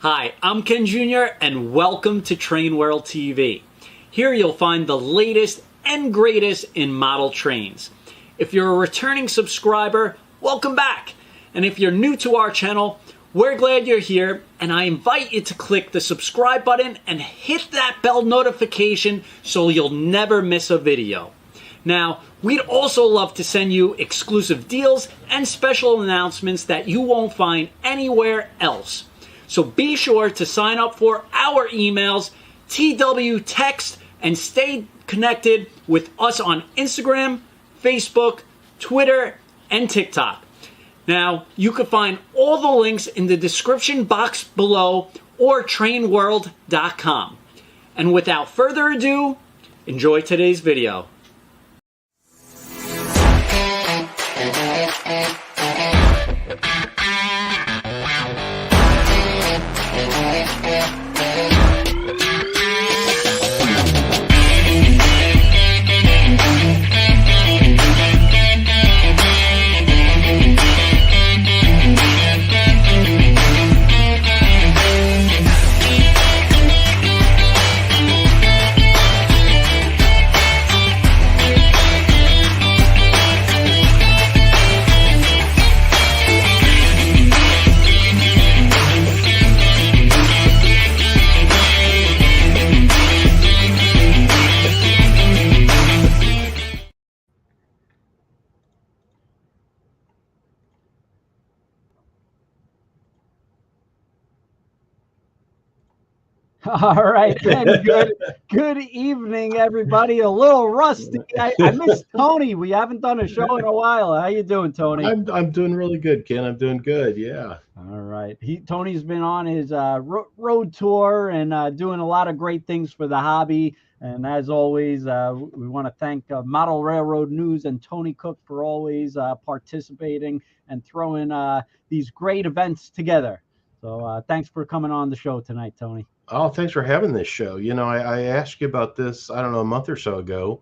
Hi, I'm Ken Jr. and welcome to TrainWorld TV. Here you'll find the latest and greatest in model trains. If you're a returning subscriber, welcome back. And if you're new to our channel, we're glad you're here, and I invite you to click the subscribe button and hit that bell notification so you'll never miss a video. Now, we'd also love to send you exclusive deals and special announcements that you won't find anywhere else. So be sure to sign up for our emails, TW Text, and stay connected with us on Instagram, Facebook, Twitter, and TikTok. Now, you can find all the links in the description box below or trainworld.com. And without further ado, enjoy today's video. All right, then. Good evening, everybody. A little rusty. I miss Tony. We haven't done a show in a while. How you doing, Tony? I'm doing really good, Ken. I'm doing good. Yeah. All right. Tony's been on his road tour and doing a lot of great things for the hobby. And as always, we want to thank Model Railroad News and Tony Cook for always participating and throwing these great events together. So thanks for coming on the show tonight, Tony. Oh, thanks for having this show. You know, I asked you about this, I don't know, a month or so ago,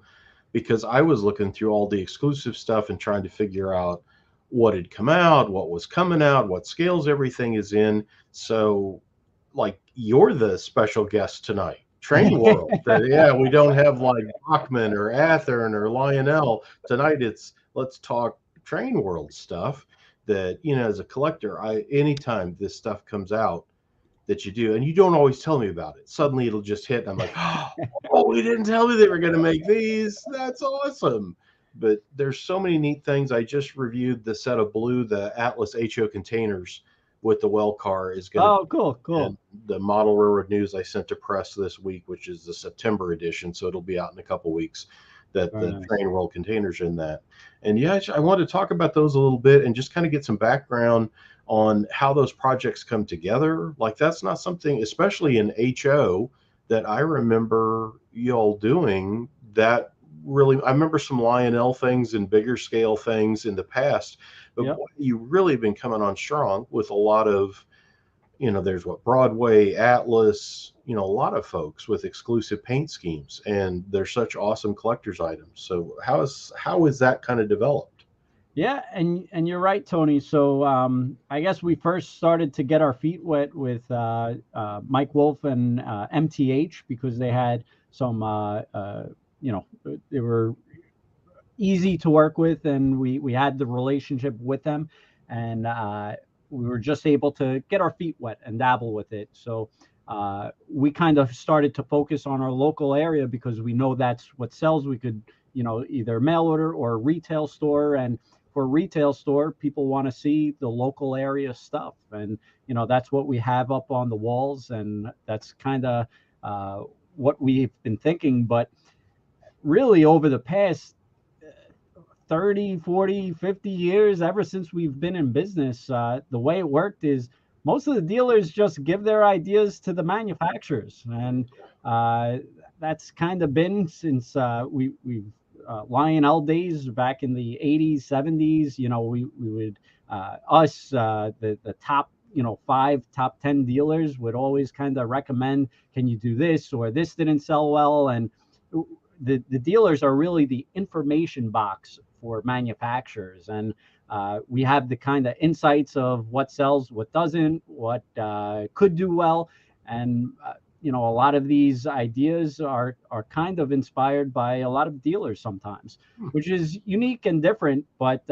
because I was looking through all the exclusive stuff and trying to figure out what had come out, what was coming out, what scales everything is in. So, like, you're the special guest tonight. TrainWorld. Yeah, we don't have like Bachman or Athearn or Lionel. Tonight it's let's talk TrainWorld stuff that, you know, as a collector, anytime this stuff comes out, that you do, and you don't always tell me about it. Suddenly it'll just hit, and I'm like, oh, you didn't tell me they were going to make these. That's awesome. But there's so many neat things. I just reviewed the set of blue, the Atlas HO containers with the well car is going to. Oh, cool. The Model Railroad News I sent to press this week, which is the September edition, so it'll be out in a couple weeks. That the nice. TrainWorld containers in that. And yeah, I want to talk about those a little bit and just kind of get some background on how those projects come together. Like, that's not something, especially in HO, that I remember y'all doing. That really, I remember some Lionel things and bigger scale things in the past, but Yep. You really been coming on strong with a lot of, you know, there's Broadway, Atlas, you know, a lot of folks with exclusive paint schemes, and they're such awesome collector's items. So how is that kind of developed? Yeah, and you're right, Tony. So I guess we first started to get our feet wet with Mike Wolf and MTH, because they had some, you know, they were easy to work with, and we had the relationship with them, and we were just able to get our feet wet and dabble with it. So we kind of started to focus on our local area because we know that's what sells. We could, you know, either mail order or a retail store, and for a retail store, people want to see the local area stuff. And, you know, that's what we have up on the walls. And that's kind of what we've been thinking. But really over the past 30, 40, 50 years, ever since we've been in business, the way it worked is most of the dealers just give their ideas to the manufacturers. And that's kind of been since we've Lionel days back in the 80s, 70s. You know, we would the top, you know, 5 top 10 dealers would always kind of recommend, can you do this, or this didn't sell well. And the dealers are really the information box for manufacturers, and we have the kind of insights of what sells, what doesn't, what could do well, and a lot of these ideas are kind of inspired by a lot of dealers sometimes, which is unique and different. But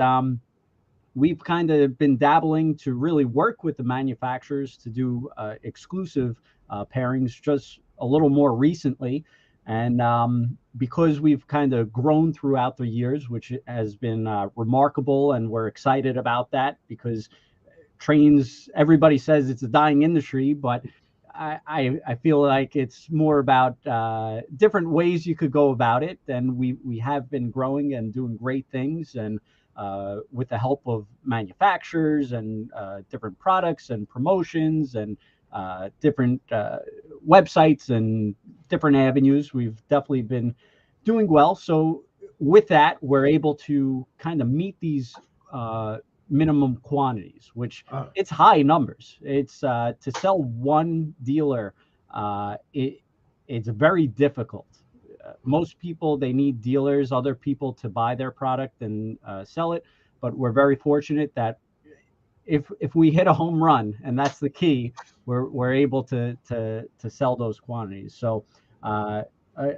we've kind of been dabbling to really work with the manufacturers to do exclusive pairings just a little more recently. And because we've kind of grown throughout the years, which has been remarkable, and we're excited about that, because trains, everybody says it's a dying industry, but I feel like it's more about different ways you could go about it. And we have been growing and doing great things, and with the help of manufacturers and different products and promotions and different websites and different avenues, we've definitely been doing well. So with that, we're able to kind of meet these minimum quantities, which it's high numbers. It's to sell one dealer, it's very difficult. Most people, they need dealers, other people to buy their product and sell it. But we're very fortunate that if we hit a home run, and that's the key, we're able to sell those quantities. So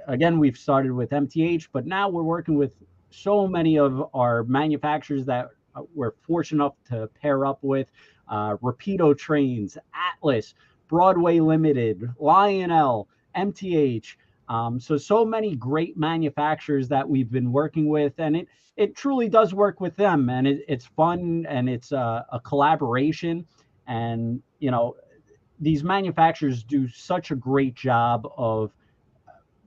again, we've started with MTH, but now we're working with so many of our manufacturers that we're fortunate enough to pair up with: Rapido Trains, Atlas, Broadway Limited, Lionel, MTH. So many great manufacturers that we've been working with, and it truly does work with them, and it's fun, and it's a collaboration. And these manufacturers do such a great job of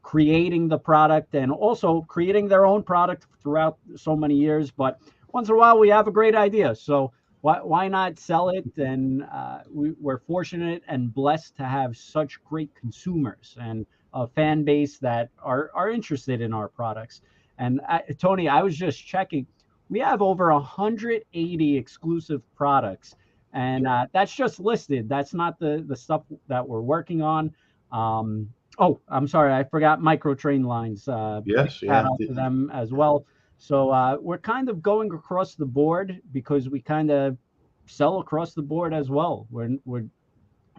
creating the product and also creating their own product throughout so many years. But once in a while, we have a great idea, so why not sell it? And we're fortunate and blessed to have such great consumers and a fan base that are interested in our products. And Tony, I was just checking, we have over 180 exclusive products, and that's just listed. That's not the stuff that we're working on. Oh, I'm sorry, I forgot Micro Train Lines. Yes, shout out to them as well. So we're kind of going across the board, because we kind of sell across the board as well. We're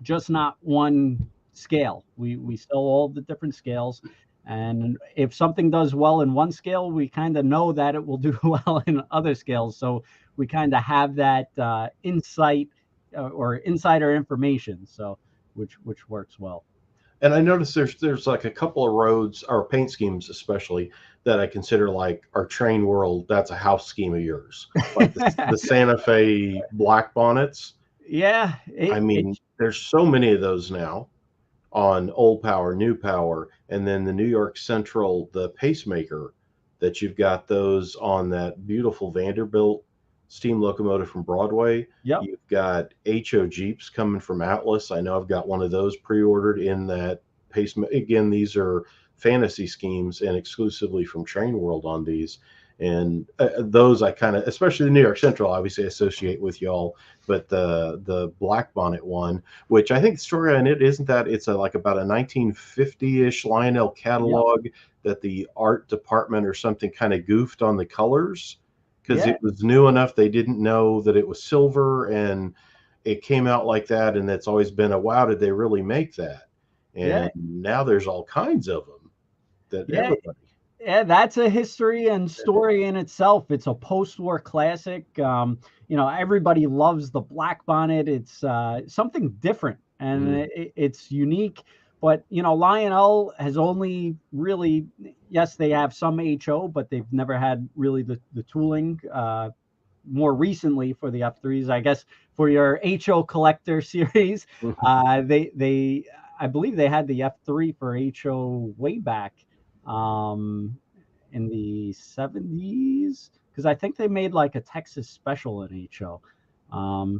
just not one scale. We sell all the different scales, and if something does well in one scale, we kind of know that it will do well in other scales. So we kind of have that insight or insider information, so which works well. And I noticed there's like a couple of roads or paint schemes, especially, that I consider like our TrainWorld. That's a house scheme of yours, like the Santa Fe black bonnets. Yeah, there's so many of those now on Old Power, New Power, and then the New York Central, the Pacemaker, that you've got those on that beautiful Vanderbilt steam locomotive from Broadway. Yep. You've got HO Jeeps coming from Atlas. I know I've got one of those pre-ordered in that Pacemaker. Again, these are fantasy schemes and exclusively from TrainWorld on these. And those I kind of, especially the New York Central, obviously associate with y'all, but the Black Bonnet one, which I think the story on it isn't that it's like about a 1950-ish Lionel catalog. Yep. That the art department or something kind of goofed on the colors, because it was new enough they didn't know that it was silver, and it came out like that. And it's always been a wow, did they really make that? And now there's all kinds of them that everybody. Yeah, that's a history and story in itself. It's a post-war classic. Everybody loves the Black Bonnet. It's something different, and it's unique. But Lionel has only really, yes, they have some HO, but they've never had really the tooling. More recently for the F3s, I guess, for your HO collector series, they I believe they had the F3 for HO way back. In the 70s, because I think they made like a Texas special in HO.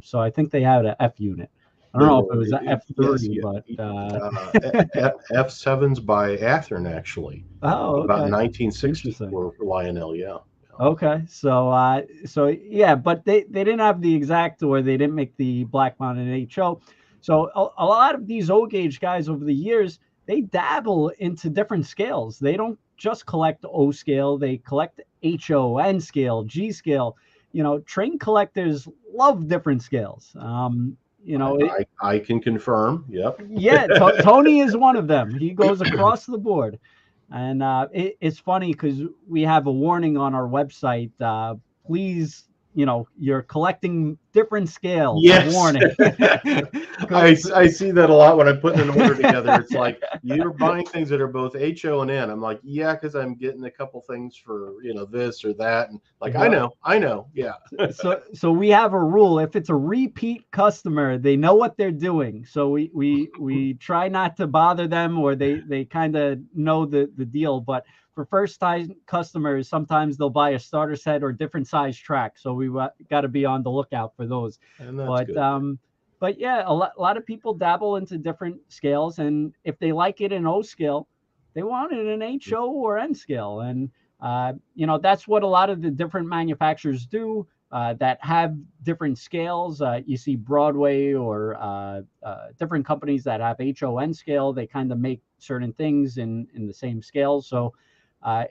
So I think they had an F unit. I don't know if it was an F30, but F7s by Athearn, actually. Oh, okay. About 1960 for Lionel, yeah. Okay, so yeah, but they didn't have the exact, or they didn't make the Black Bonnet in HO. So a lot of these O gauge guys over the years, they dabble into different scales. They don't just collect O scale. They collect HO, N scale, G scale. Train collectors love different scales. I can confirm. Yep. Yeah, Tony is one of them. He goes across the board. And it's funny because we have a warning on our website. Please, you're collecting different scales. Yes. Warning. I see that a lot when I'm putting an order together. It's like, you're buying things that are both HO and N. I'm like, yeah, because I'm getting a couple things for, this or that. And like, Yeah. I know. Yeah. So we have a rule. If it's a repeat customer, they know what they're doing. So we try not to bother them, or they kind of know the deal. But for first time customers, sometimes they'll buy a starter set or different size track. So we got to be on the lookout for those. And that's good. But yeah, a lot of people dabble into different scales, and if they like it in O scale, they want it in HO or N scale. And that's what a lot of the different manufacturers do that have different scales. You see Broadway or different companies that have HON scale. They kind of make certain things in the same scale. So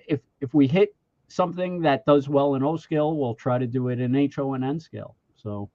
if we hit something that does well in O scale, we'll try to do it in HO and N scale. So.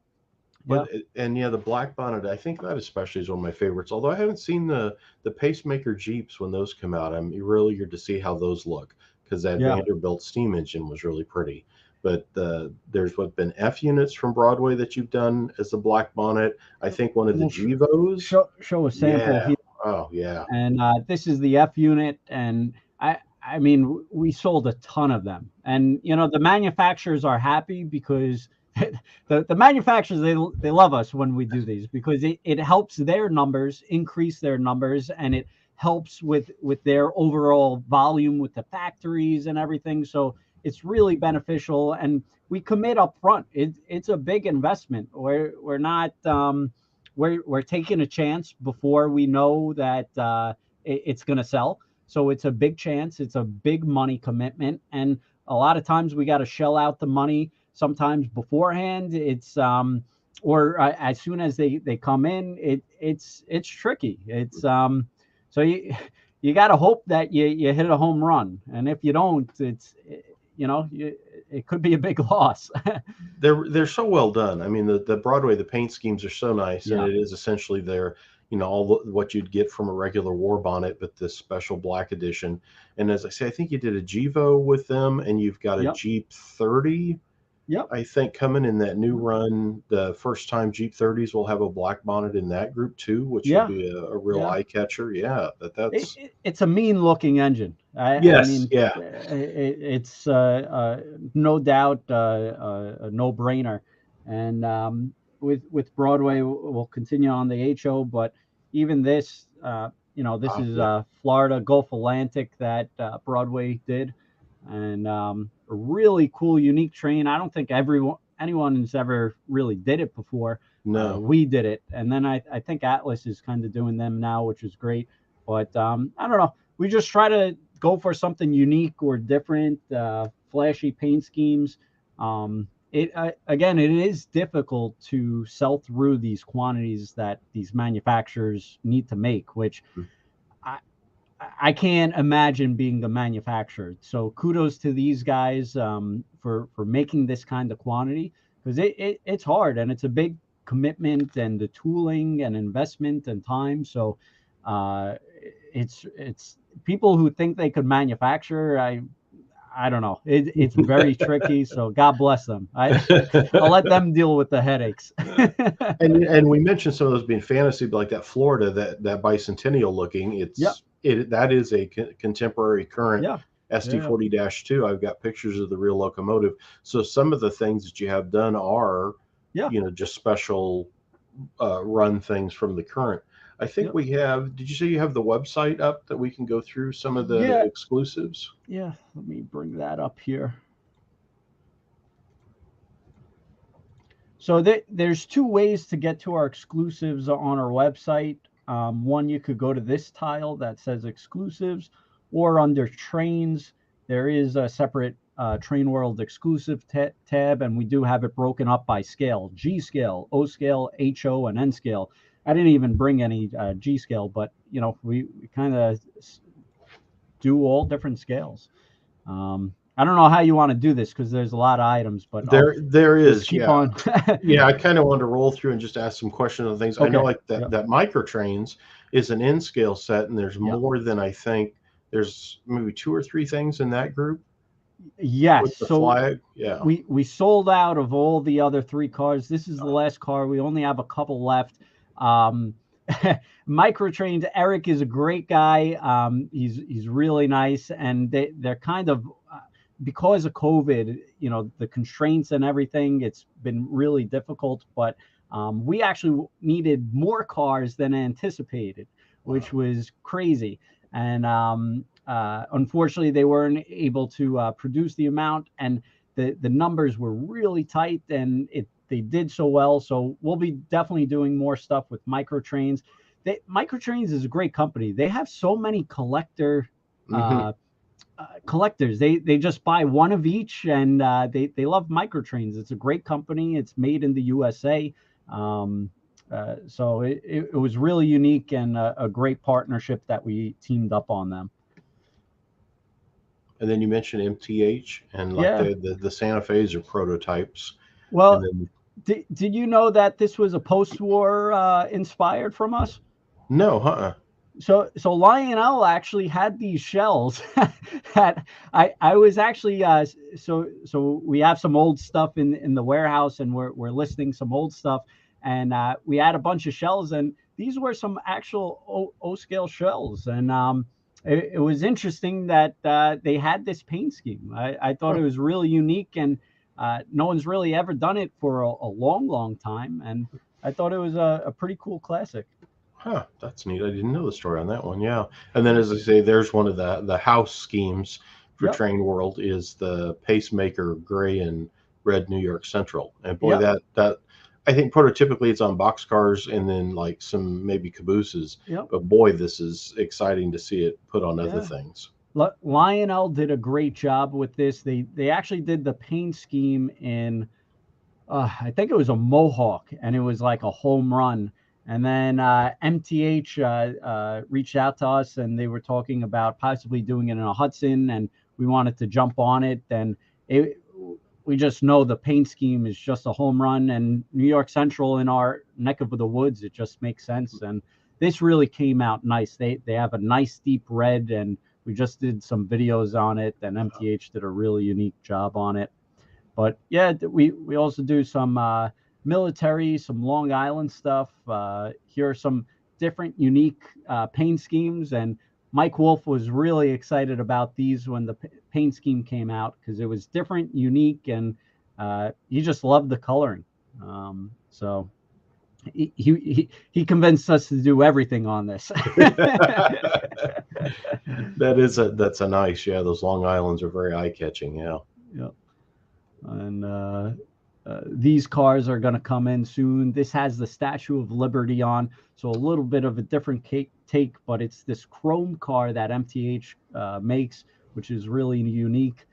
But the black bonnet, I think that especially is one of my favorites. Although I haven't seen the pacemaker Jeeps when those come out. I'm really eager to see how those look, because that Vanderbilt steam engine was really pretty. But there's been F units from Broadway that you've done as the black bonnet. I think one of the Gevos. Show a sample here. Oh yeah. And this is the F unit, and I mean, we sold a ton of them. And the manufacturers are happy because the manufacturers, they love us when we do these, because it helps their numbers, increase their numbers, and it helps with their overall volume with the factories and everything. So it's really beneficial, and we commit up front. It's a big investment. We're not we're taking a chance before we know that it's going to sell. So it's a big chance. It's a big money commitment, and a lot of times we got to shell out the money. Sometimes beforehand, it's or as soon as they come in, it's tricky. It's so you got to hope that you hit a home run, and if you don't, it could be a big loss. They're so well done. I mean, the Broadway, the paint schemes are so nice, and it is essentially all what you'd get from a regular war bonnet, but this special black edition. And as I say, I think you did a Gevo with them, and you've got a Jeep 30. Yep. I think coming in that new run, the first time Jeep 30s will have a black bonnet in that group too, which will be a real eye catcher. Yeah, that's it's a mean looking engine. It's no doubt a no brainer. And with Broadway, we'll continue on the HO, but even this, this is Florida Gulf Atlantic that Broadway did. And a really cool, unique train. I don't think anyone's ever really did it before. No, we did it, and then I think Atlas is kind of doing them now, which is great. But I don't know. We just try to go for something unique or different, flashy paint schemes. It is difficult to sell through these quantities that these manufacturers need to make, which I can't imagine being the manufacturer. So kudos to these guys for making this kind of quantity, because it's hard and it's a big commitment, and the tooling and investment and time. So it's people who think they could manufacture. I don't know. It's very tricky. So God bless them. I'll let them deal with the headaches. and we mentioned some of those being fantasy, but like that Florida, that bicentennial looking, that is a contemporary current SD40-2. I've got pictures of the real locomotive. So some of the things that you have done are, just special run things from the current. I think we have. Did you say you have the website up that we can go through some of the exclusives? Yeah, let me bring that up here. So there's two ways to get to our exclusives on our website. One, you could go to this tile that says exclusives, or under trains, there is a separate TrainWorld exclusive tab, and we do have it broken up by scale: G scale, O scale, HO, and N scale. I didn't even bring any G scale, but we kind of do all different scales. I don't know how you want to do this because there's a lot of items, but There just is, keep yeah. on. Yeah, I kind of want to roll through and just ask some questions on things. I know Okay. like that micro trains is an N scale set, and there's Yeah. more than I think. There's maybe 2 or 3 things in that group Yes. with the So flag. Yeah. we sold out of all the other 3 cars. This is the last car. We only have a couple left. Um, Microtrains. Eric is a great guy. He's really nice, and they're kind of because of COVID, the constraints and everything. It's been really difficult, but we actually needed more cars than anticipated, which was crazy. And unfortunately, they weren't able to produce the amount, and the numbers were really tight, and they did so well. So we'll be definitely doing more stuff with Microtrains. Microtrains is a great company. They have so many collectors. They just buy one of each, and they love Microtrains. It's a great company. It's made in the USA. So it was really unique and a great partnership that we teamed up on them. And then you mentioned MTH and like Yeah. the Santa Fe's are prototypes. Well, And then, did you know that this was a post-war inspired from us? no. So Lionel actually had these shells that I was actually so we have some old stuff in the warehouse, and we're listing some old stuff, and we had a bunch of shells, and these were some actual O scale shells, and it was interesting that they had this paint scheme. I thought it was really unique, and no one's really ever done it for a long time, and I thought it was a pretty cool classic. Huh, that's neat. I didn't know the story on that one. Yeah. And then, as I say, there's one of the house schemes for Yep. TrainWorld is the Pacemaker gray and red New York Central. And boy, Yep. that I think prototypically it's on box cars and then like some maybe cabooses. Yep. But boy, this is exciting to see it put on other Yeah. things. Lionel did a great job with this. They actually did the paint scheme in, I think it was a Mohawk, and it was like a home run. And then MTH reached out to us, and they were talking about possibly doing it in a Hudson, and we wanted to jump on it. And we just know the paint scheme is just a home run, and New York Central in our neck of the woods, it just makes sense. And this really came out nice. They have a nice deep red, and we just did some videos on it, and MTH did a really unique job on it. But yeah, we also do some military, some Long Island stuff. Here are some different unique paint schemes, and Mike Wolf was really excited about these when the paint scheme came out because it was different, unique, and he just loved the coloring. So he convinced us to do everything on this. That's a nice, yeah. Those Long Islands are very eye catching, yeah. Yep. And these cars are going to come in soon. This has the Statue of Liberty on, so a little bit of a different take, but it's this chrome car that MTH makes, which is really unique.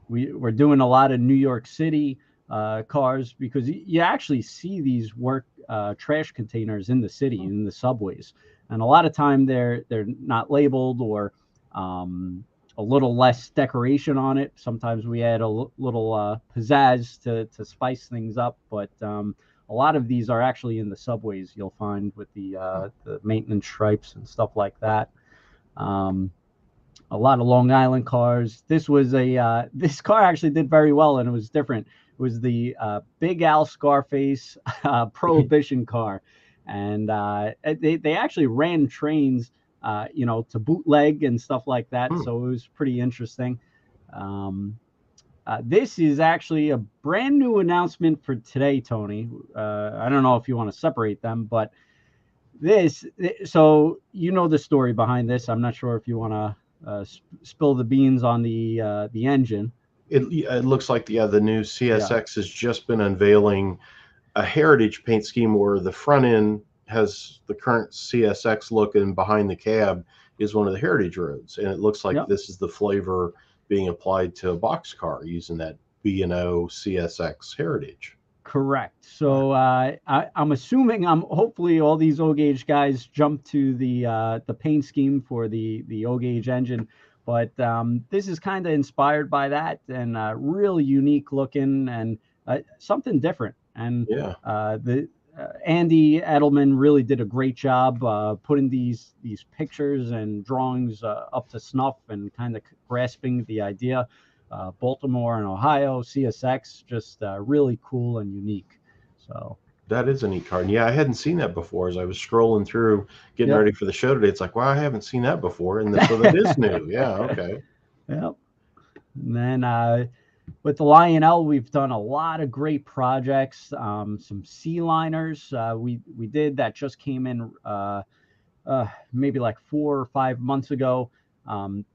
We're doing a lot of New York City cars because you actually see these work trash containers in the city, in the subways, and a lot of time they're not labeled or a little less decoration on it. Sometimes we add a little pizzazz to spice things up, but a lot of these are actually in the subways. You'll find with the maintenance stripes and stuff like that. A lot of Long Island cars. This was this car actually did very well, and it was different. It was the Big Al Scarface Prohibition car, and they actually ran trains to bootleg and stuff like that. So it was pretty interesting. This is actually a brand new announcement for today, Tony. I don't know if you want to separate them, but so the story behind this. I'm not sure if you want to spill the beans on the engine. It looks like the new CSX has just been unveiling a heritage paint scheme where the front end has the current CSX look, and behind the cab is one of the heritage roads, and it looks like this is the flavor being applied to a box car using that B&O CSX heritage. Correct. So I'm assuming hopefully all these O gauge guys jump to the paint scheme for the O gauge engine, but this is kind of inspired by that and really unique looking and something different. And Yeah. the Andy Edelman really did a great job putting these pictures and drawings up to snuff and kind of grasping the idea. Baltimore and Ohio, CSX, just really cool and unique. So That is a neat card. And yeah, I hadn't seen that before. As I was scrolling through, getting yep, ready for the show today, it's like, wow, I haven't seen that before. And so that is new. Yeah, okay. yep. And then with the Lionel, we've done a lot of great projects. Some sea liners we did that just came in maybe like 4 or 5 months ago.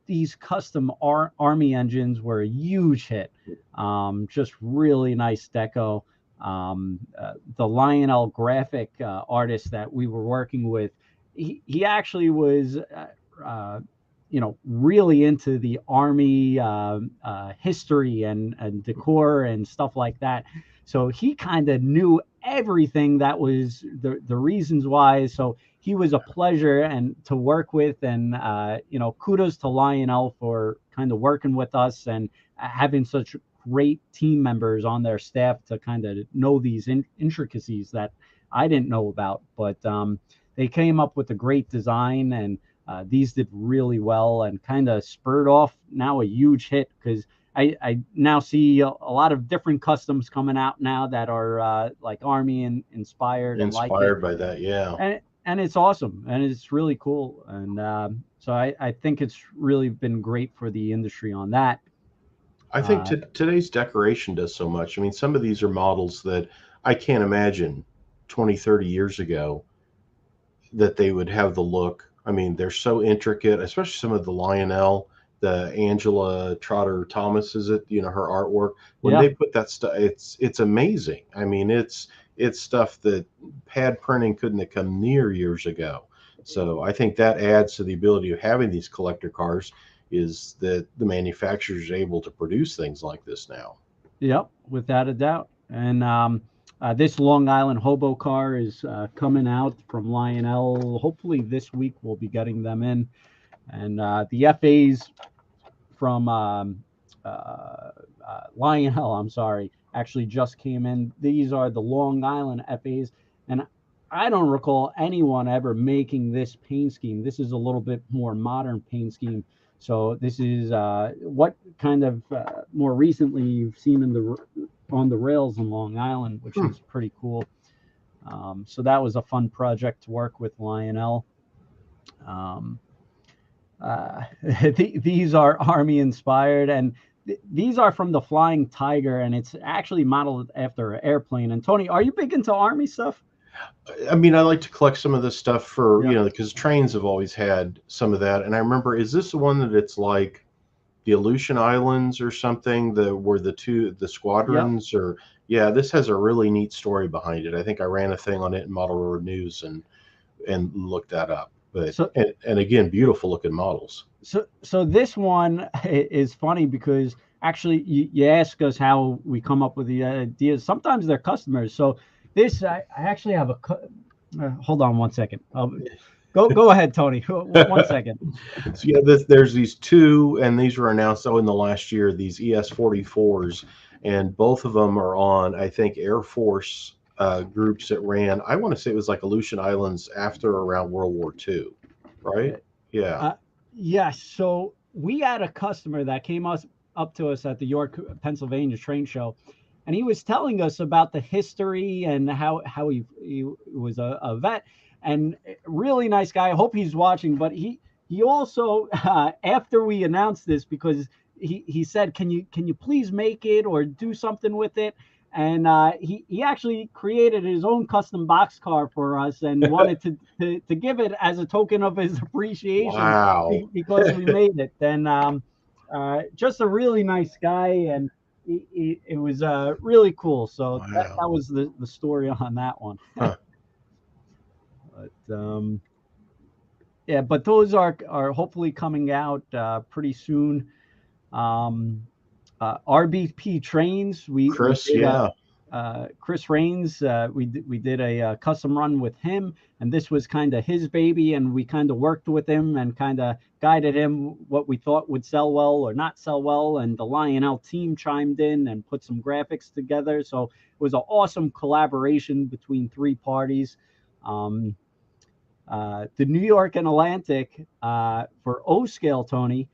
These custom Army engines were a huge hit. Just really nice deco. The Lionel graphic artist that we were working with, he actually was, really into the Army history and decor and stuff like that. So he kind of knew everything that was the reasons why. So he was a pleasure and to work with, and kudos to Lionel for kind of working with us and having such great team members on their staff to kind of know these intricacies that I didn't know about. But they came up with a great design, and these did really well and kind of spurred off now a huge hit because I now see a lot of different customs coming out now that are like Army and inspired and like it. Inspired by that, yeah. And it's awesome and it's really cool. And so I think it's really been great for the industry on that. I think today's decoration does so much. I mean, some of these are models that I can't imagine 20, 30 years ago that they would have the look. I mean, they're so intricate, especially some of the Lionel, the Angela Trotter Thomas, is it? Her artwork. When Yeah. they put that stuff, it's amazing. I mean, it's stuff that pad printing couldn't have come near years ago. So I think that adds to the ability of having these collector cars, is that the manufacturers are able to produce things like this now. Yep, without a doubt. And this Long Island hobo car is coming out from Lionel. Hopefully this week we'll be getting them in. And the FAs from Lionel, I'm sorry, actually just came in. These are the Long Island FAs. And I don't recall anyone ever making this paint scheme. This is a little bit more modern paint scheme. So this is what kind of more recently you've seen on the rails in Long Island, which is pretty cool. So that was a fun project to work with Lionel. These are Army inspired, and these are from the Flying Tiger, and it's actually modeled after an airplane. And Tony, are you big into Army stuff? I mean, I like to collect some of this stuff for, because trains have always had some of that. And I remember, is this the one that it's like the Aleutian Islands or something, where the squadrons or, this has a really neat story behind it. I think I ran a thing on it in Model Road News and looked that up. But and again, beautiful looking models. So this one is funny because actually you ask us how we come up with the ideas. Sometimes they're customers. So this I actually have hold on one second. Go ahead, Tony. 1 second. So there's these two, and these were announced in the last year. These ES-44s, and both of them are on, I think, Air Force groups that ran. I want to say it was like Aleutian Islands after around World War II, right? Yeah. Yes. So we had a customer that came up to us at the York, Pennsylvania train show. And he was telling us about the history and how he was a vet and really nice guy. I hope he's watching. But he also after we announced this, because he said, can you please make it or do something with it? And he actually created his own custom boxcar for us and wanted to give it as a token of his appreciation. Wow. Because we made it. And just a really nice guy, and it was really cool. So that was the story on that one. Huh. But but those are hopefully coming out pretty soon. RBP trains. Chris, Chris Rains. We did a custom run with him, and this was kind of his baby, and we kind of worked with him and kind of guided him what we thought would sell well or not sell well. And the Lionel team chimed in and put some graphics together. So it was an awesome collaboration between three parties. The New York and Atlantic for O scale, Tony.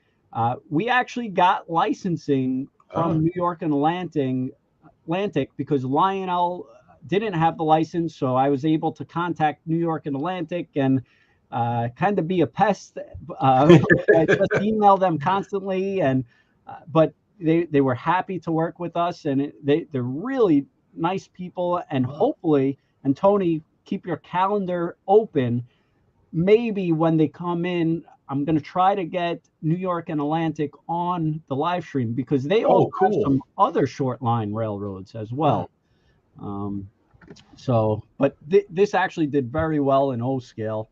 We actually got licensing from New York and Atlantic because Lionel didn't have the license, so I was able to contact New York and Atlantic and kind of be a pest. I just email them constantly, and but they were happy to work with us, and they're really nice people. And hopefully, and Tony, keep your calendar open. Maybe when they come in, I'm going to try to get New York and Atlantic on the live stream because they also have some other short line railroads as well. But this actually did very well in O scale.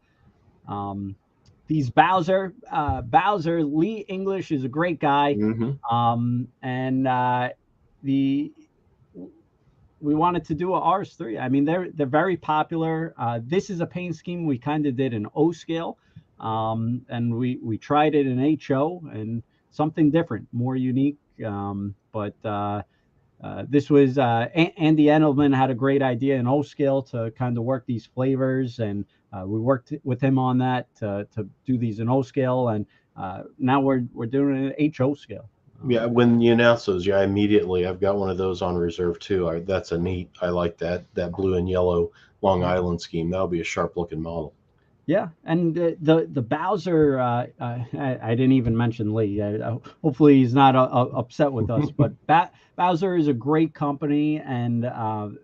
These Bowser Lee English is a great guy. We wanted to do a RS3. I mean, they're very popular. This is a paint scheme we kind of did in O scale, and we tried it in HO, and something different, more unique. But this was Andy Endelman had a great idea in O scale to kind of work these flavors, and we worked with him on that to do these in O scale, and now we're doing it in HO scale. Yeah, when you announce those, immediately I've got one of those on reserve too. That's a neat. I like that blue and yellow Long Island scheme. That'll be a sharp looking model. Yeah, and the Bowser, I didn't even mention Lee. Hopefully he's not upset with us. But Bowser is a great company, and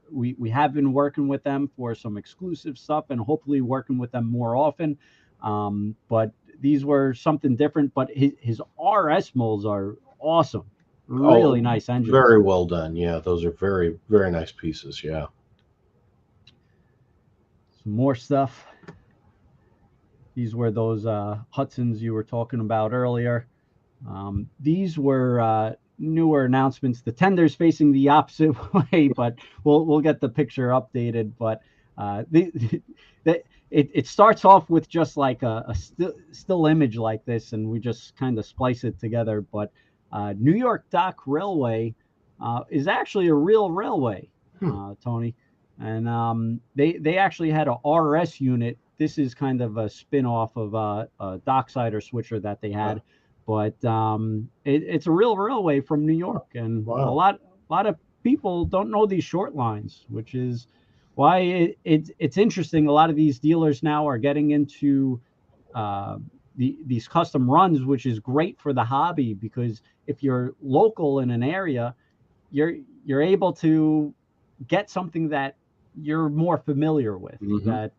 we have been working with them for some exclusive stuff, and hopefully working with them more often. But these were something different. But his RS molds are awesome, really nice engines. Very well done. Yeah, those are very, very nice pieces. Yeah. Some more stuff. These were those Hudsons you were talking about earlier. These were newer announcements. The tender's facing the opposite way, but we'll get the picture updated. But it starts off with just like a still image like this, and we just kind of splice it together. But New York Dock Railway is actually a real railway, Tony. And they actually had a RS unit. This is kind of a spin-off of a Docksider switcher that they had. But it's a real railway from New York. And a lot of people don't know these short lines, which is why it's interesting. A lot of these dealers now are getting into these custom runs, which is great for the hobby, because if you're local in an area, you're able to get something that you're more familiar with. That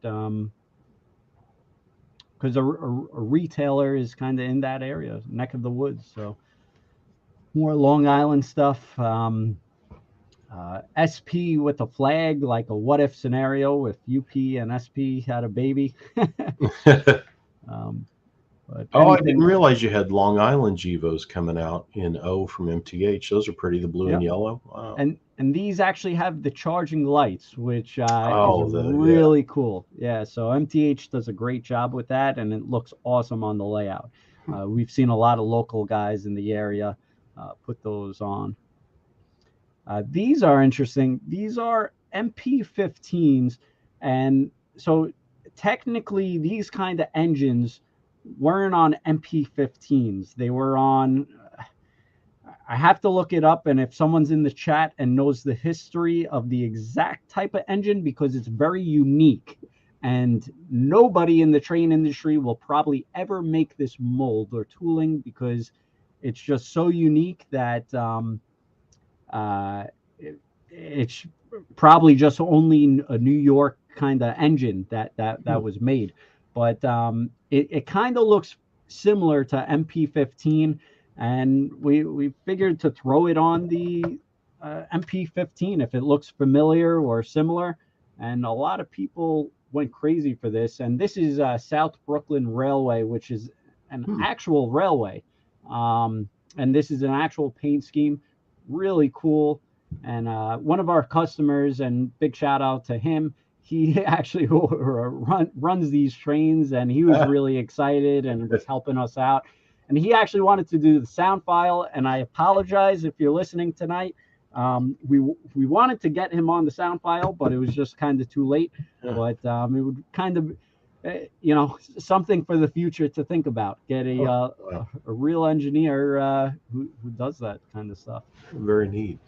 because a retailer is kind of in that area, neck of the woods. So more Long Island stuff. SP with a flag, like a what if scenario if UP and SP had a baby. I didn't realize you had Long Island Gevos coming out in O from MTH. Those are pretty, the blue and yellow. Wow. And these actually have the charging lights, which is really cool. Yeah, so MTH does a great job with that, and it looks awesome on the layout. We've seen a lot of local guys in the area put those on. These are interesting. These are MP15s, and so technically these kind of engines weren't on MP15s. They were on, I have to look it up, and if someone's in the chat and knows the history of the exact type of engine, because it's very unique, and nobody in the train industry will probably ever make this mold or tooling, because it's just so unique that it's probably just only a New York kind of engine that was made. But it kind of looks similar to MP15, and we figured to throw it on the MP15 if it looks familiar or similar. And a lot of people went crazy for this. And this is South Brooklyn Railway, which is an actual railway. And this is an actual paint scheme. Really cool. And one of our customers, and big shout out to him, he actually runs these trains, and he was really excited and was helping us out. And he actually wanted to do the sound file. And I apologize if you're listening tonight. We wanted to get him on the sound file, but it was just kind of too late. But it would kind of, something for the future to think about. Get a real engineer who does that kind of stuff. Very neat.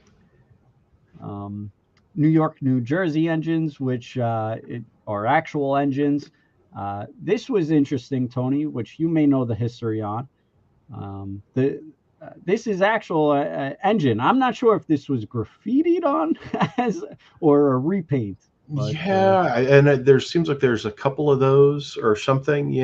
New York, New Jersey engines, which are actual engines. This was interesting, Tony, which you may know the history on. This is actual engine. I'm not sure if this was graffitied on or a repaint. But, there seems like there's a couple of those or something.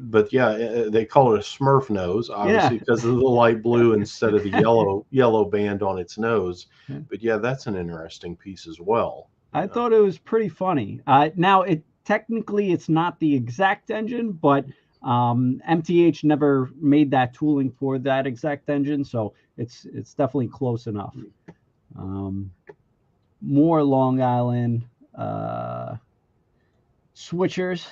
But they call it a Smurf nose, obviously, because of the light blue instead of the yellow band on its nose. But that's an interesting piece as well. I thought it was pretty funny. Now, technically it's not the exact engine, but MTH never made that tooling for that exact engine, so it's definitely close enough. More Long Island switchers.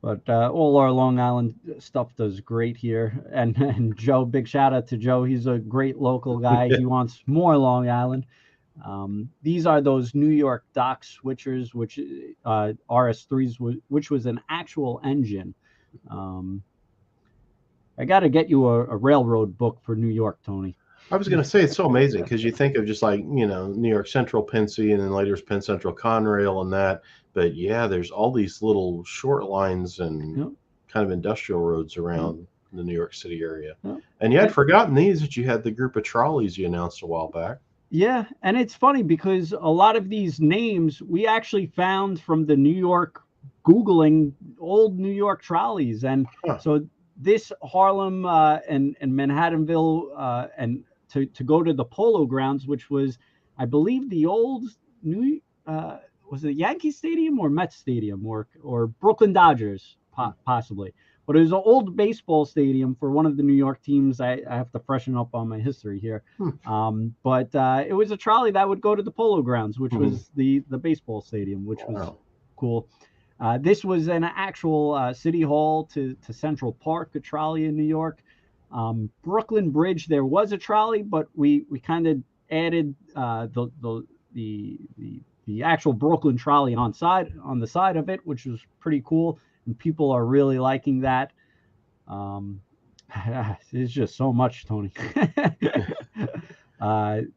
But all our Long Island stuff does great here. And Joe, big shout out to Joe. He's a great local guy. He wants more Long Island. These are those New York dock switchers, which RS3s, which was an actual engine. I got to get you a railroad book for New York, Tony. I was going to say, it's so amazing because you think of just like, New York Central Pennsy and then later Penn Central Conrail and that. But there's all these little short lines and kind of industrial roads around the New York City area. And you had forgotten that you had the group of trolleys you announced a while back. Yeah, and it's funny because a lot of these names we actually found from the New York, Googling old New York trolleys. And so this Harlem and Manhattanville and to go to the Polo Grounds, which was, I believe, the old was it Yankee Stadium or Mets Stadium or Brooklyn Dodgers, possibly. But it was an old baseball stadium for one of the New York teams. I have to freshen up on my history here. But it was a trolley that would go to the Polo Grounds, which was the baseball stadium, which was cool. This was an actual City Hall to Central Park, a trolley in New York. Brooklyn Bridge, there was a trolley, but we kind of added the actual Brooklyn trolley on the side of it, which was pretty cool, and people are really liking that. It's just so much, Tony. And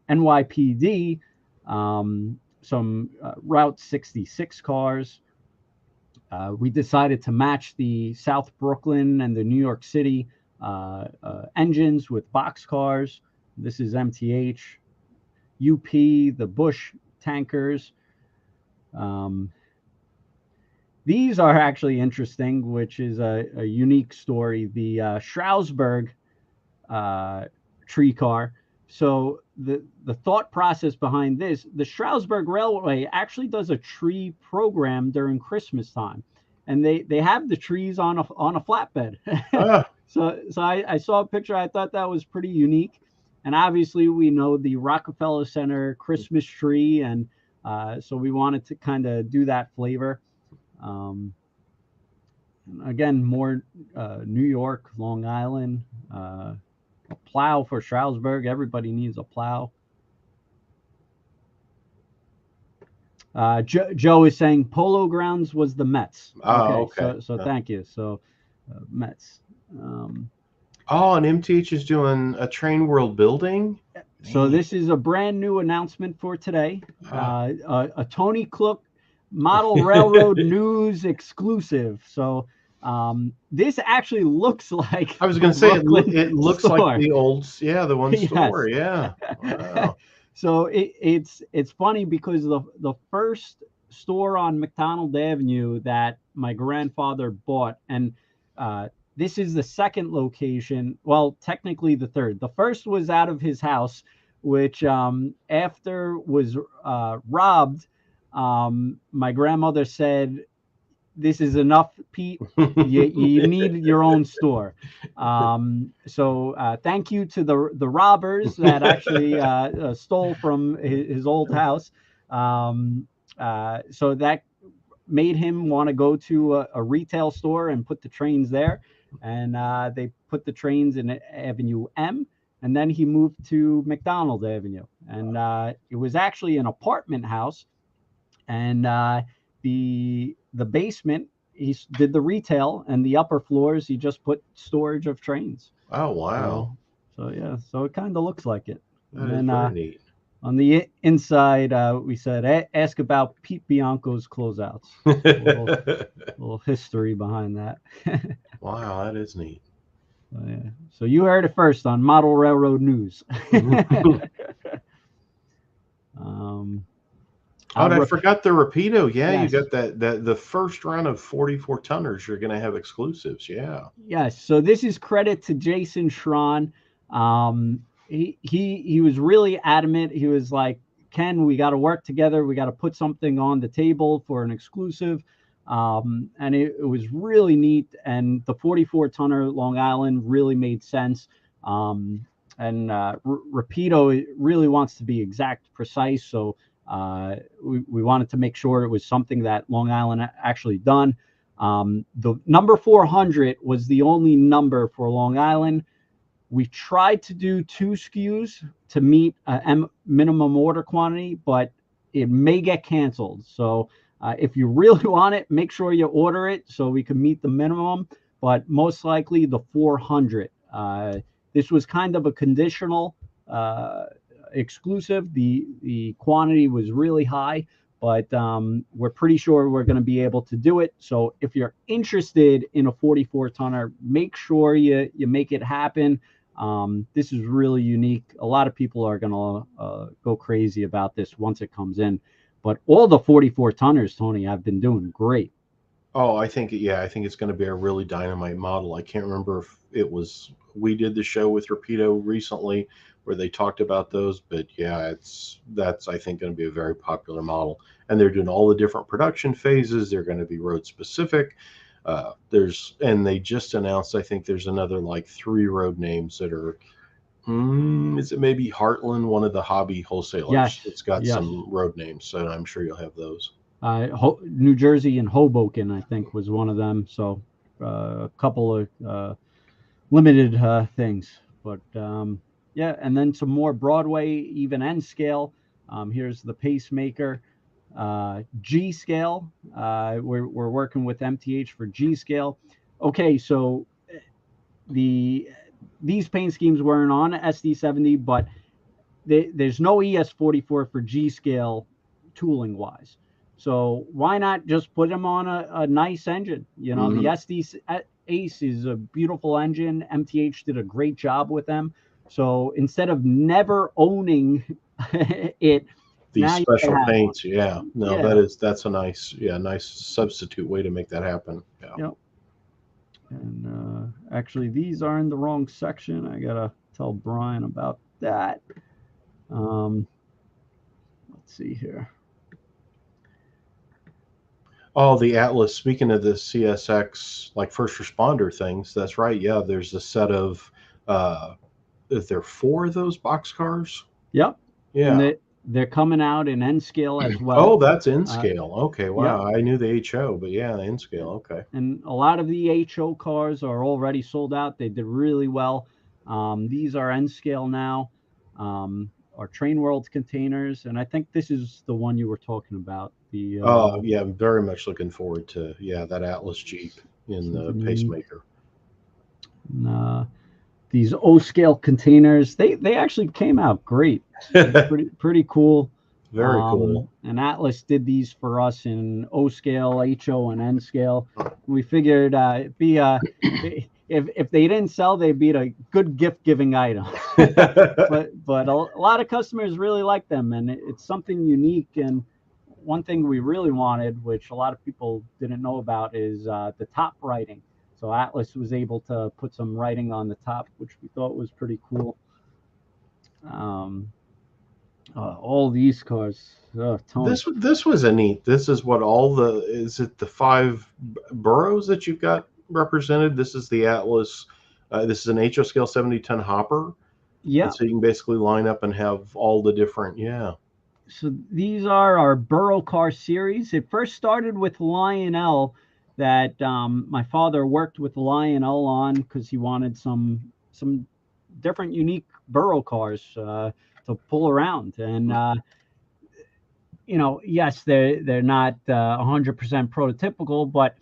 NYPD, some Route 66 cars. We decided to match the South Brooklyn and the New York City engines with box cars. This is MTH. UP, the Bush tankers. These are actually interesting, which is a unique story. The Stroudsburg tree car. So the thought process behind this, the Stroudsburg Railway actually does a tree program during Christmas time, and they have the trees on a flatbed. So I saw a picture. I thought that was pretty unique. And obviously, we know the Rockefeller Center Christmas tree, and so we wanted to kind of do that flavor. Again, more New York, Long Island, a plow for Stroudsburg. Everybody needs a plow. Joe is saying Polo Grounds was the Mets. Okay. So thank you. So Mets. And MTH is doing a TrainWorld building. So this is a brand new announcement for today. A Tony Cook Model Railroad News exclusive. So this actually looks like, I was going to say it looks like the old, the one store. Yeah. Wow. So it's funny because the first store on McDonald Avenue that my grandfather bought, and this is the second location. Well, technically the third. The first was out of his house, which after was robbed, my grandmother said this is enough, Pete. You need your own store. So thank you to the robbers that actually stole from his old house. So that made him want to go to a retail store and put the trains there. And they put the trains in Avenue M. And then he moved to McDonald Avenue. And it was actually an apartment house. And the basement, he did the retail, and the upper floors, he just put storage of trains. Oh, wow. So yeah, so it kind of looks like it. That is very neat. On the inside, we said, ask about Pete Bianco's closeouts. A little history behind that. Wow, that is neat. Yeah. So you heard it first on Model Railroad News. I forgot the Rapido. Yeah, yes. You got that the first round of 44 tonners. You're going to have exclusives. Yeah. Yes. So this is credit to Jason Schron. He was really adamant. He was like, Ken, we got to work together. We got to put something on the table for an exclusive. And it was really neat. And the 44 tonner Long Island really made sense. And Rapido really wants to be exact, precise. So we wanted to make sure it was something that Long Island actually done. The number 400 was the only number for Long Island. We tried to do 2 SKUs to meet a minimum order quantity, but it may get canceled. So if you really want it, make sure you order it so we can meet the minimum, but most likely the 400. This was kind of a conditional exclusive. The quantity was really high, but we're pretty sure we're going to be able to do it. So if you're interested in a 44 tonner, make sure you make it happen. This is really unique. A lot of people are going to go crazy about this once it comes in, but all the 44 tonners, Tony, have been doing great. Oh, I think it's going to be a really dynamite model. I can't remember if it was, we did the show with Rapido recently where they talked about those, but yeah, that's I think going to be a very popular model. And they're doing all the different production phases. They're going to be road specific. And they just announced, I think there's another like 3 road names that are, is it maybe Heartland, one of the hobby wholesalers? Yes. It's got some road names, so I'm sure you'll have those. New Jersey and Hoboken, I think, was one of them. So a couple of limited things, but yeah, and then some more Broadway, even N scale. Here's the pacemaker, G scale. We're working with MTH for G scale. Okay, so these paint schemes weren't on SD70, but there's no ES44 for G scale tooling wise. So why not just put them on a nice engine? You know, the SD Ace is a beautiful engine. MTH did a great job with them. So instead of never owning it, these special paints, that's a nice substitute way to make that happen. Yeah. Yep. And actually, these are in the wrong section. I gotta tell Brian about that. Let's see here. Oh, the Atlas. Speaking of the CSX, like first responder things, that's right. Yeah, there's a set of. Is there 4 of those boxcars? Yep. Yeah. And they're coming out in N scale as well. Oh, that's N scale. Okay, wow. Yep. I knew the HO, but yeah, N scale. Okay. And a lot of the HO cars are already sold out. They did really well. These are N scale now. Our TrainWorld containers, and I think this is the one you were talking about. Yeah, I'm very much looking forward to that Atlas Jeep in the pacemaker. These O scale containers, they actually came out great. pretty cool. Very cool. And Atlas did these for us in O scale, HO, and N scale. We figured if they didn't sell, they'd be a good gift giving item. but a lot of customers really like them, and it's something unique. And one thing we really wanted, which a lot of people didn't know about, is the top writing. So Atlas was able to put some writing on the top, which we thought was pretty cool. All these cars. Oh, Tony. This was a neat. This is what all the is it the five boroughs that you've got represented. This is the Atlas. This is an HO scale 70-ton hopper, Yeah. and so you can basically line up and have all the different. Yeah. So these are our Burrow car series. It first started with Lionel, that my father worked with Lionel on because he wanted some different, unique Burrow cars to pull around. And yes, they're not 100% prototypical, but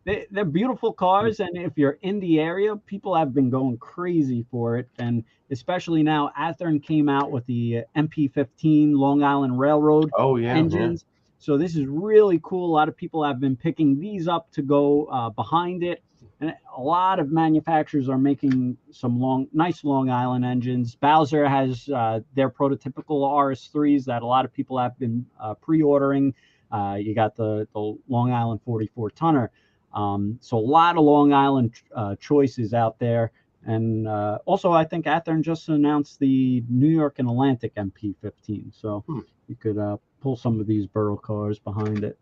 they're beautiful cars. And if you're in the area, people have been going crazy for it. And especially now, Athearn came out with the MP15 Long Island Railroad Oh yeah. engines. So this is really cool. A lot of people have been picking these up to go behind it. And a lot of manufacturers are making some nice Long Island engines. Bowser has their prototypical RS3s that a lot of people have been pre-ordering. You got the Long Island 44 tonner. So a lot of Long Island choices out there. And also, I think Athearn just announced the New York and Atlantic MP15. So you could pull some of these Burrow cars behind it.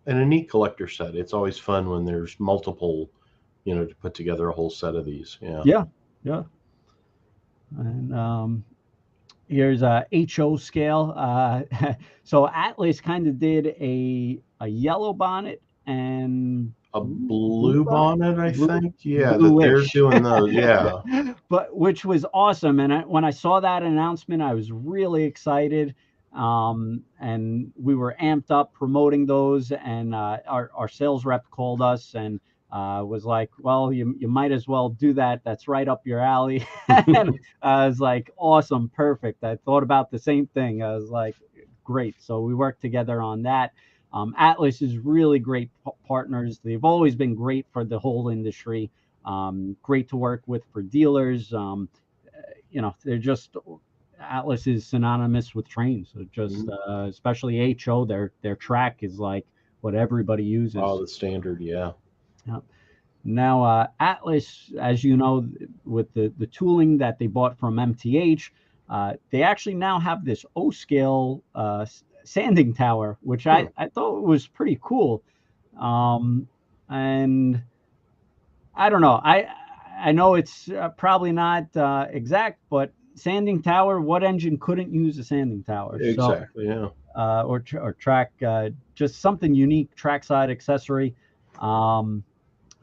And a neat collector set. It's always fun when there's multiple, to put together a whole set of these. Yeah. Yeah. And here's a HO scale. So Atlas kind of did a yellow bonnet and a blue bonnet, I think. Yeah, bluish. that they're doing those. Yeah. But which was awesome. And when I saw that announcement, I was really excited. And we were amped up promoting those. And our sales rep called us and was like, well, you might as well do that. That's right up your alley. And I was like, awesome, perfect. I thought about the same thing. I was like, great. So we worked together on that. Atlas is really great partners. They've always been great for the whole industry. Great to work with for dealers. They're just, Atlas is synonymous with trains. So just especially HO, their track is like what everybody uses. Oh, the standard, yeah. Now, Atlas, as you know, with the tooling that they bought from MTH, they actually now have this O-scale sanding tower, which I thought was pretty cool. And I don't know. I know it's probably not exact, but sanding tower, what engine couldn't use a sanding tower? Exactly, yeah. Or track, just something unique, trackside accessory.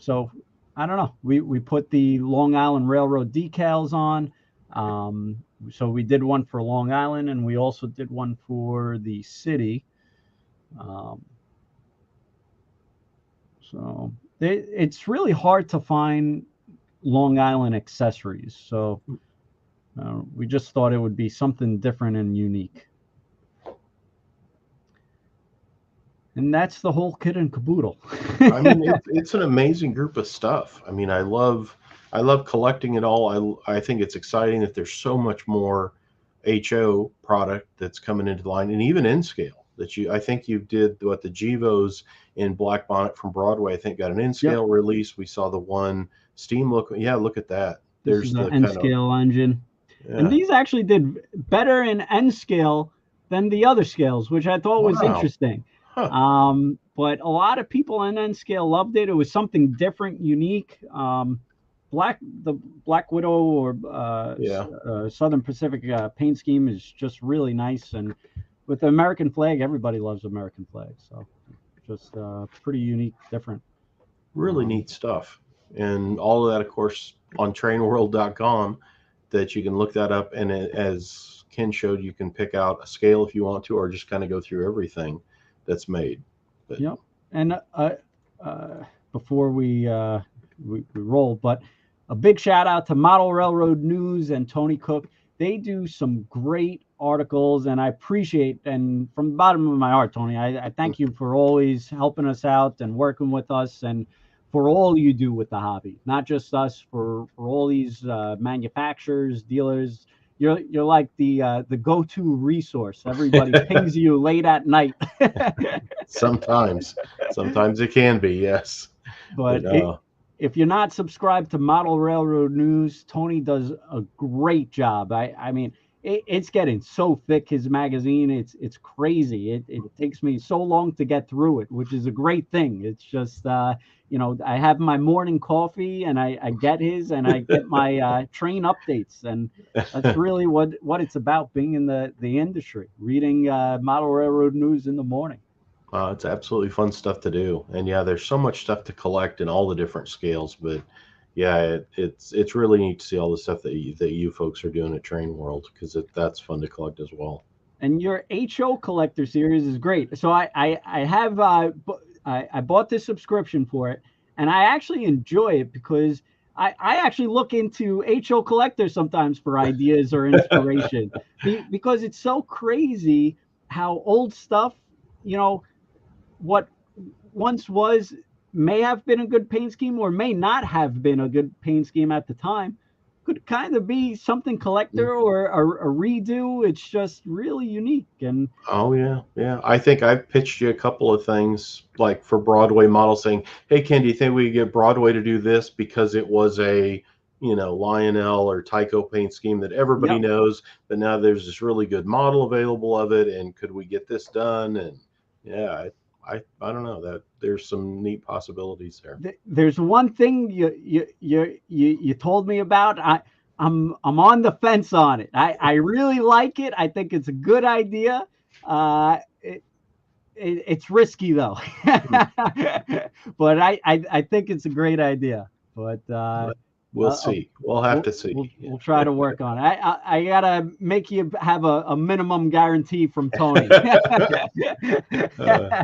So I don't know. We put the Long Island Railroad decals on. So we did one for Long Island, and we also did one for the city. So it's really hard to find Long Island accessories. So we just thought it would be something different and unique. And that's the whole kit and caboodle. I mean, it's an amazing group of stuff. I mean, I love collecting it all. I think it's exciting that there's so much more HO product that's coming into the line, and even in scale that I think you did what the Gevos in Black Bonnet from Broadway, I think, got an in scale release. We saw the one steam look. Yeah, look at that. There's the N scale engine. Yeah. And these actually did better in N scale than the other scales, which I thought was interesting. Huh. But a lot of people in N scale loved it. It was something different, unique. The Black Widow or Southern Pacific paint scheme is just really nice. And with the American flag, everybody loves American flag. So just pretty unique, different. Really neat stuff. And all of that, of course, on TrainWorld.com, that you can look that up. And as Ken showed, you can pick out a scale if you want to, or just kind of go through everything that's made. But, yep. And before we roll, but a big shout out to Model Railroad News and Tony Cook. They do some great articles, and I appreciate, and from the bottom of my heart, Tony, I thank you for always helping us out and working with us, and for all you do with the hobby, not just us, for all these manufacturers, dealers. You're like the go-to resource. Everybody pings you late at night. Sometimes it can be, yes. But if you're not subscribed to Model Railroad News, Tony does a great job. I mean, it's getting so thick, his magazine. It's crazy. It takes me so long to get through it, which is a great thing. It's just I have my morning coffee and I get his and I get my train updates, and that's really what it's about, being in the industry, reading model railroad news in the morning. It's absolutely fun stuff to do, and yeah, there's so much stuff to collect in all the different scales. But yeah, it's really neat to see all the stuff that you folks are doing at Train World, because that's fun to collect as well. And your HO collector series is great. So I have I bought this subscription for it, and I actually enjoy it because I actually look into HO collectors sometimes for ideas or inspiration, because it's so crazy how old stuff, you know, what once was may have been a good paint scheme or may not have been a good paint scheme at the time, could kind of be something collector or a redo. It's just really unique. And Oh yeah, yeah. I think I've pitched you a couple of things like for Broadway models saying, "Hey Ken, do you think we could get Broadway to do this because it was a, Lionel or Tyco paint scheme that everybody yep, knows, but now there's this really good model available of it, and could we get this done?" And yeah, I don't know, that there's some neat possibilities there. there's one thing you told me about. I'm on the fence on it. I really like it. I think it's a good idea. It's risky though, but I think it's a great idea. But We'll see. We'll have to see. we'll try to work on it. I gotta make you have a minimum guarantee from Tony. Uh,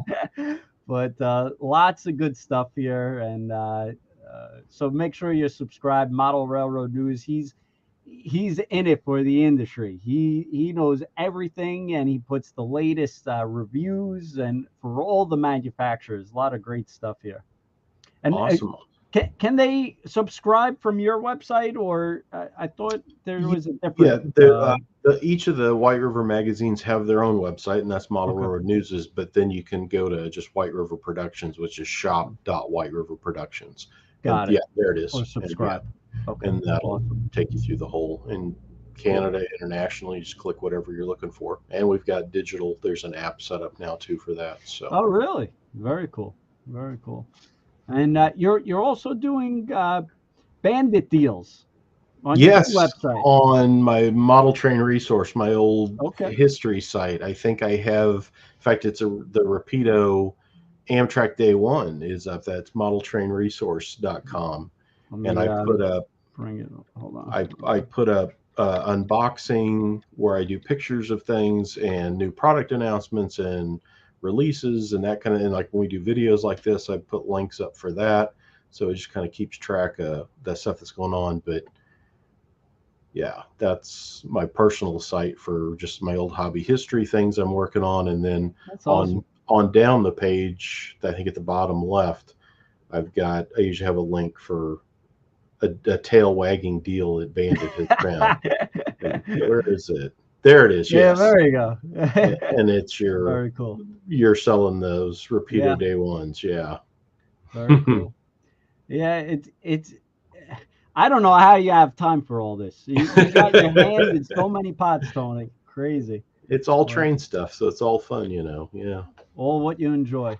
But lots of good stuff here, and so make sure you're subscribed. Model Railroad News. He's in it for the industry. He knows everything, and he puts the latest reviews and for all the manufacturers. A lot of great stuff here. And awesome. can they subscribe from your website, or I thought there was a Yeah, different? each of the White River magazines have their own website, and that's Model Okay, Railroad News's. But then you can go to just White River Productions, which is shop.whiteriverproductions. And got yeah, it. there it is. Or And, yeah, subscribe. Okay, and that'll awesome. take you through the whole. In Canada, internationally, just click whatever you're looking for. And we've got digital. There's an app set up now too for that. So Oh, really? Very cool. Very cool. And you're also doing bandit deals on your yes, website. on my model train resource, my old Okay. history site, I think I have. In fact, the Rapido Amtrak Day One is up. That's modeltrainresource.com, Let and me I put up bring it. Hold on. I put up unboxing where I do pictures of things and new product announcements and releases and that kind of. And like when we do videos like this, I put links up for that, so it just kind of keeps track of that stuff that's going on. But yeah, that's my personal site for just my old hobby history things I'm working on. And then That's on awesome. on down the page, I think at the bottom left, I usually have a link for a tail wagging deal that Bandit has found. And where is it? There it is. Yeah, Yes, there you go. and it's Very cool. you're selling those Rapido Yeah, Day Ones. Yeah. very cool. Yeah, it's. I don't know how you have time for all this. You got your hand in so many pots, Tony. Crazy. It's all But train stuff, so it's all fun. Yeah. all what you enjoy.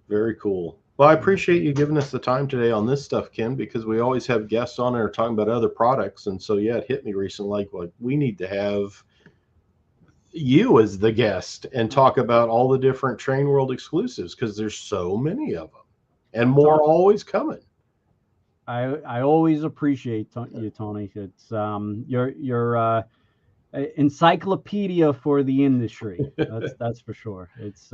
Very cool. Well, I Very appreciate you giving us the time today on this stuff, Ken, because we always have guests on there talking about other products. And so, yeah, it hit me recently. Like we need to have you as the guest and talk about all the different Train World exclusives, because there's so many of them and more Tony, always coming. I always appreciate you, Tony. It's you're encyclopedia for the industry. That's for sure. It's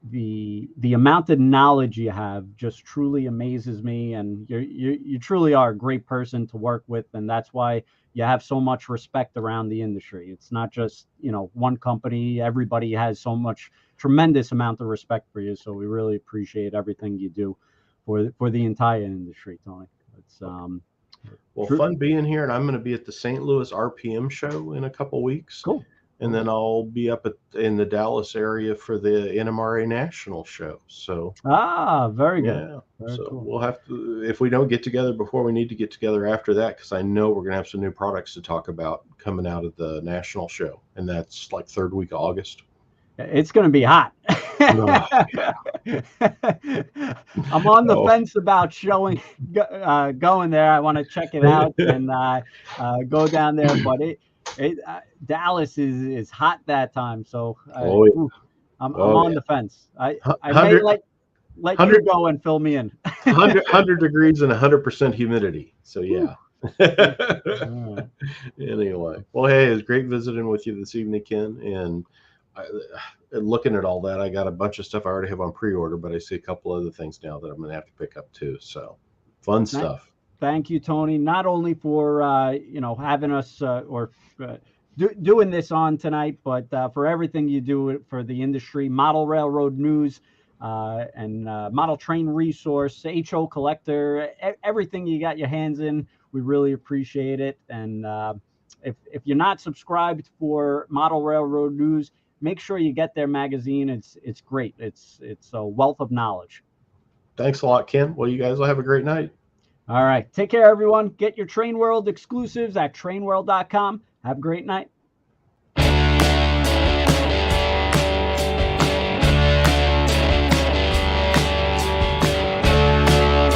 the amount of knowledge you have just truly amazes me, and you truly are a great person to work with, and that's why you have so much respect around the industry. It's not just one company. Everybody has so much tremendous amount of respect for you. So we really appreciate everything you do for the entire industry, Tony. It's Well, true. fun being here, and I'm going to be at the St. Louis RPM show in a couple weeks. Cool. and then I'll be up in the Dallas area for the NMRA National Show. So very good. yeah, Very so cool. we'll have to, if we don't get together before, we need to get together after that, because I know we're gonna have some new products to talk about coming out of the national show, and that's like third week of August. It's going to be hot. Oh, yeah. I'm on the Oh. fence about going there. I want to check it out and go down there, but Dallas is hot that time, so Oh, yeah. I'm Oh, on yeah. the fence. I may 100 let you 100 go and fill me in. 100 degrees and 100% humidity. So yeah. All right. Anyway, well, hey, it was great visiting with you this evening, Ken. And looking at all that, I got a bunch of stuff I already have on pre-order, but I see a couple other things now that I'm going to have to pick up too. So fun stuff. Thank you, Tony, not only for having us doing this on tonight, but for everything you do for the industry, Model Railroad News, and Model Train Resource, HO Collector, everything you got your hands in. We really appreciate it. And if you're not subscribed for Model Railroad News, make sure you get their magazine. It's great. It's a wealth of knowledge. Thanks a lot, Ken. Well, you guys will have a great night. All right. Take care, everyone. Get your TrainWorld exclusives at trainworld.com. Have a great night.